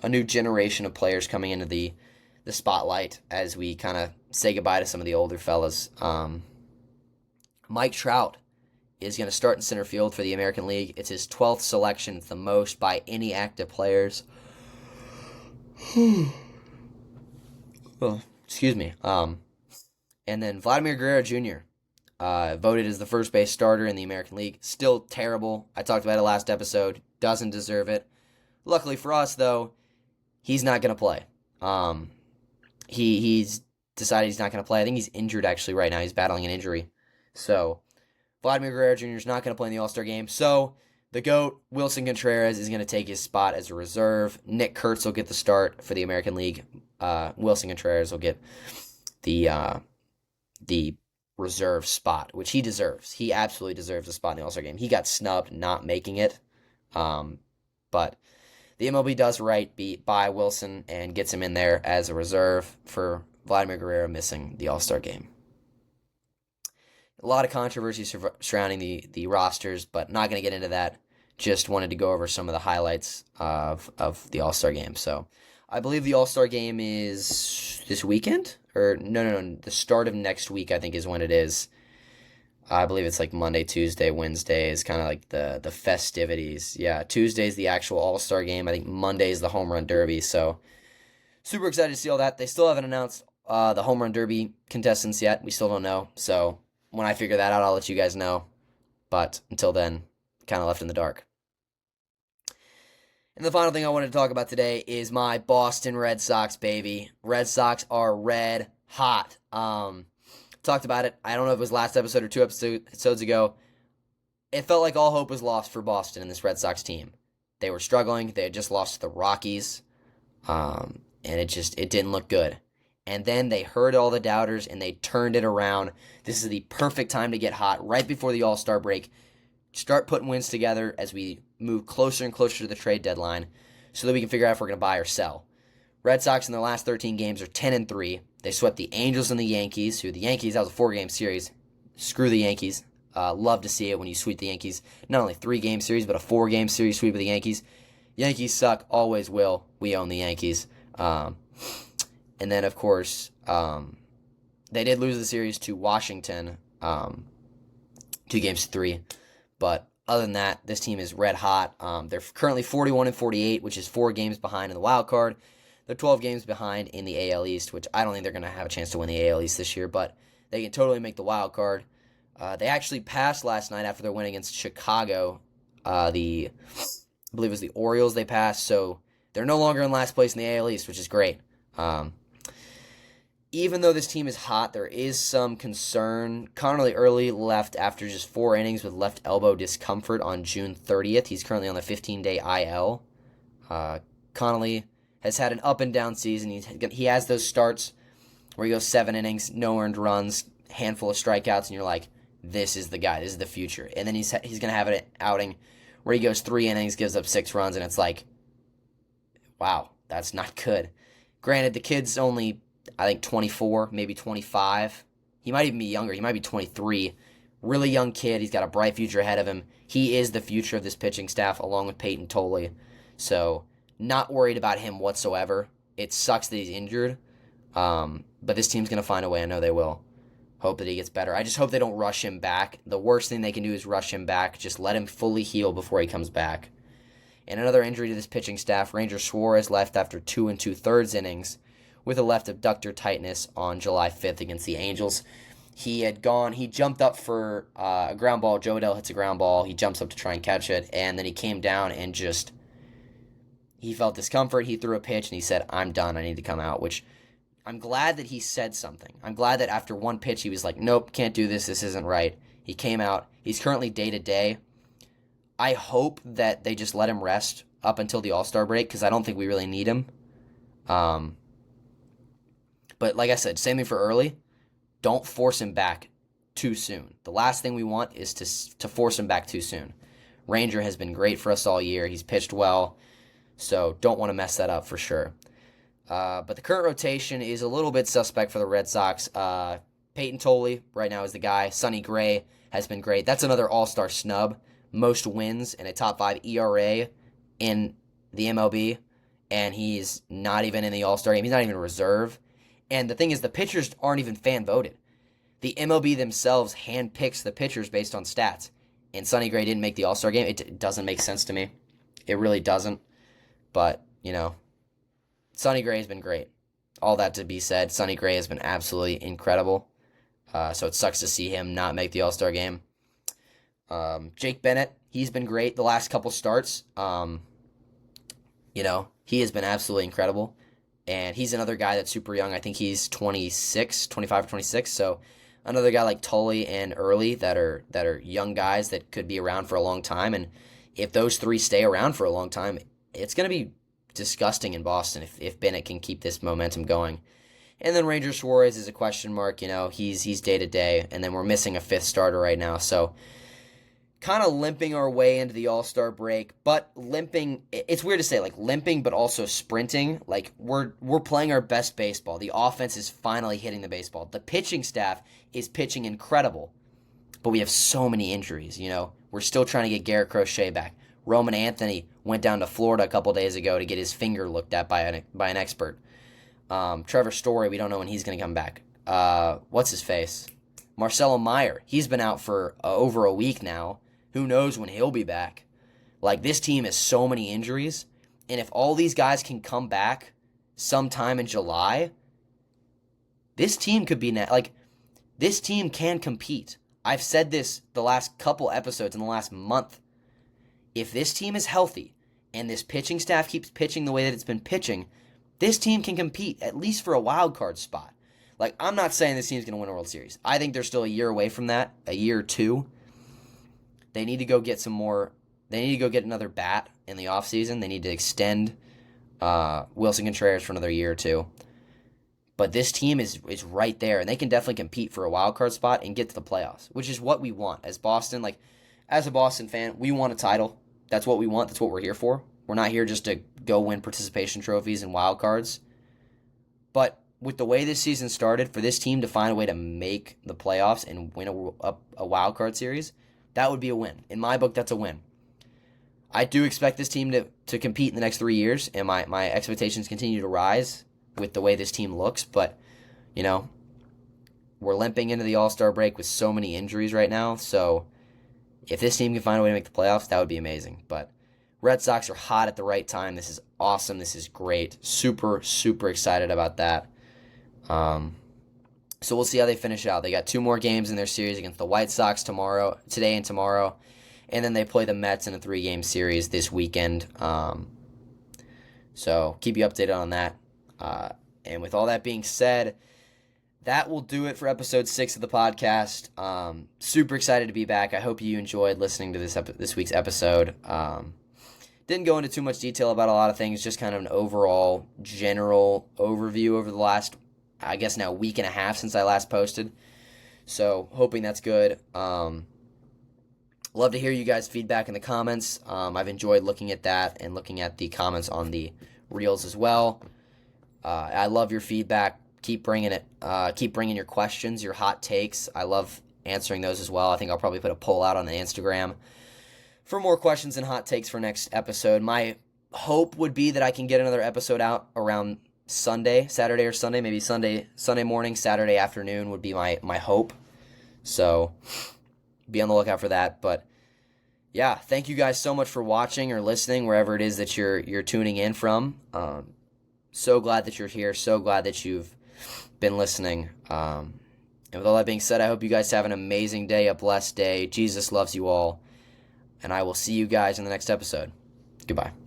generation of players coming into the spotlight as we kind of say goodbye to some of the older fellas. Mike Trout is going to start in center field for the American League. It's his 12th selection. It's the most by any active players. Oh, excuse me. And then Vladimir Guerrero Jr. Voted as the first base starter in the American League. Still terrible. I talked about it last episode. Doesn't deserve it. Luckily for us, though, he's not going to play. He's decided he's not going to play. I think he's injured, actually, right now. He's battling an injury. So Vladimir Guerrero Jr. is not going to play in the All-Star game. So the GOAT, Wilson Contreras, is going to take his spot as a reserve. Nick Kurtz will get the start for the American League. Wilson Contreras will get the reserve spot, which he deserves. He absolutely deserves a spot in the All-Star game. He got snubbed not making it. But the MLB does right by Wilson and gets him in there as a reserve for Vladimir Guerrero missing the All-Star game. A lot of controversy surrounding the rosters, but not going to get into that. Just wanted to go over some of the highlights of the All-Star game. So I believe the All-Star game is this weekend? Or no. The start of next week, I think, is when it is. I believe it's like Monday, Tuesday, Wednesday is kind of like the festivities. Yeah, Tuesday's the actual All-Star game. I think Monday is the Home Run Derby. So super excited to see all that. They still haven't announced the Home Run Derby contestants yet. We still don't know. So when I figure that out, I'll let you guys know. But until then, kind of left in the dark. And the final thing I wanted to talk about today is my Boston Red Sox, baby. Red Sox are red hot. Talked about it. I don't know if it was last episode or 2 episodes ago. It felt like all hope was lost for Boston and this Red Sox team. They were struggling. They had just lost to the Rockies. And it didn't look good. And then they heard all the doubters and they turned it around. This is the perfect time to get hot right before the All-Star break. Start putting wins together as we move closer and closer to the trade deadline so that we can figure out if we're going to buy or sell. Red Sox in their last 13 games are 10-3. They swept the Angels and the Yankees, that was a 4-game series. Screw the Yankees. Love to see it when you sweep the Yankees. Not only 3-game series, but a 4-game series sweep of the Yankees. Yankees suck, always will. We own the Yankees. And then, of course, they did lose the series to Washington, 2-3. But other than that, this team is red hot. They're currently 41-48, which is 4 games behind in the wild card. They're 12 games behind in the AL East, which I don't think they're going to have a chance to win the AL East this year, but they can totally make the wild card. They actually passed last night after their win against Chicago. I believe it was the Orioles they passed, so they're no longer in last place in the AL East, which is great. Even though this team is hot, there is some concern. Connerly Early left after just 4 innings with left elbow discomfort on June 30th. He's currently on the 15-day IL. Connerly has had an up-and-down season. He has those starts where he goes 7 innings, no earned runs, handful of strikeouts, and you're like, this is the guy, this is the future. And then he's going to have an outing where he goes 3 innings, gives up 6 runs, and it's like, wow, that's not good. Granted, the kid's only, I think, 24, maybe 25. He might even be younger. He might be 23. Really young kid. He's got a bright future ahead of him. He is the future of this pitching staff, along with Peyton Tolley. So, not worried about him whatsoever. It sucks that he's injured, but this team's going to find a way. I know they will. Hope that he gets better. I just hope they don't rush him back. The worst thing they can do is rush him back. Just let him fully heal before he comes back. And another injury to this pitching staff, Ranger Suarez left after 2 2/3 innings with a left abductor tightness on July 5th against the Angels. He jumped up for a ground ball. Joe Adell hits a ground ball. He jumps up to try and catch it, and then he came down and he felt discomfort. He threw a pitch, and he said, I'm done. I need to come out, which I'm glad that he said something. I'm glad that after one pitch, he was like, nope, can't do this. This isn't right. He came out. He's currently day-to-day. I hope that they just let him rest up until the All-Star break because I don't think we really need him. But like I said, same thing for early. Don't force him back too soon. The last thing we want is to force him back too soon. Ranger has been great for us all year. He's pitched well, so don't want to mess that up for sure. But the current rotation is a little bit suspect for the Red Sox. Peyton Tolley right now is the guy. Sonny Gray has been great. That's another all-star snub. Most wins and a top 5 ERA in the MLB, and he's not even in the All-Star game. He's not even a reserve. And the thing is, the pitchers aren't even fan-voted. The MLB themselves handpicks the pitchers based on stats. And Sonny Gray didn't make the All-Star game. It doesn't make sense to me. It really doesn't. But, Sonny Gray has been great. All that to be said, Sonny Gray has been absolutely incredible. So it sucks to see him not make the All-Star game. Jake Bennett, he's been great the last couple starts. He has been absolutely incredible. And he's another guy that's super young. I think he's 25 or 26. So another guy like Tully and Early that are young guys that could be around for a long time. And if those three stay around for a long time, it's going to be disgusting in Boston if Bennett can keep this momentum going. And then Ranger Suarez is a question mark. He's day to day, and then we're missing a fifth starter right now. So kind of limping our way into the All-Star break, but limping, it's weird to say, like limping, but also sprinting. Like we're playing our best baseball. The offense is finally hitting the baseball. The pitching staff is pitching incredible, but we have so many injuries. We're still trying to get Garrett Crochet back. Roman Anthony went down to Florida a couple days ago to get his finger looked at by an expert. Trevor Story, we don't know when he's going to come back. What's his face? Marcelo Meyer, he's been out for over a week now. Who knows when he'll be back? Like, this team has so many injuries, and if all these guys can come back sometime in July, this team could be this team can compete. I've said this the last couple episodes in the last month. If this team is healthy and this pitching staff keeps pitching the way that it's been pitching, this team can compete at least for a wild card spot. Like, I'm not saying this team's going to win a World Series. I think they're still a year away from that, a year or two. They need to go get some more. They need to go get another bat in the offseason. They need to extend Wilson Contreras for another year or two. But this team is right there, and they can definitely compete for a wild card spot and get to the playoffs, which is what we want as Boston. Like, as a Boston fan, we want a title. That's what we want. That's what we're here for. We're not here just to go win participation trophies and wild cards. But with the way this season started, for this team to find a way to make the playoffs and win a wild card series, that would be a win. In my book, that's a win. I do expect this team to compete in the next 3 years, and my expectations continue to rise with the way this team looks. But, we're limping into the All-Star break with so many injuries right now. So if this team can find a way to make the playoffs, that would be amazing. But Red Sox are hot at the right time. This is awesome. This is great. Super, super excited about that. So we'll see how they finish out. They got 2 more games in their series against the White Sox today and tomorrow. And then they play the Mets in a 3-game series this weekend. So keep you updated on that. And with all that being said, that will do it for episode 6 of the podcast. Super excited to be back. I hope you enjoyed listening to this week's episode. Didn't go into too much detail about a lot of things, just kind of an overall general overview over the last, I guess now, week and a half since I last posted. So hoping that's good. Love to hear you guys' feedback in the comments. I've enjoyed looking at that and looking at the comments on the reels as well. I love your feedback. Keep bringing it. Keep bringing your questions, your hot takes. I love answering those as well. I think I'll probably put a poll out on the Instagram for more questions and hot takes for next episode. My hope would be that I can get another episode out around Saturday or Sunday, maybe Sunday morning, Saturday afternoon would be my hope. So be on the lookout for that. But yeah, thank you guys so much for watching or listening wherever it is that you're tuning in from. So glad that you're here. So glad that you've been listening. And with all that being said, I hope you guys have an amazing day, a blessed day. Jesus loves you all. And I will see you guys in the next episode. Goodbye.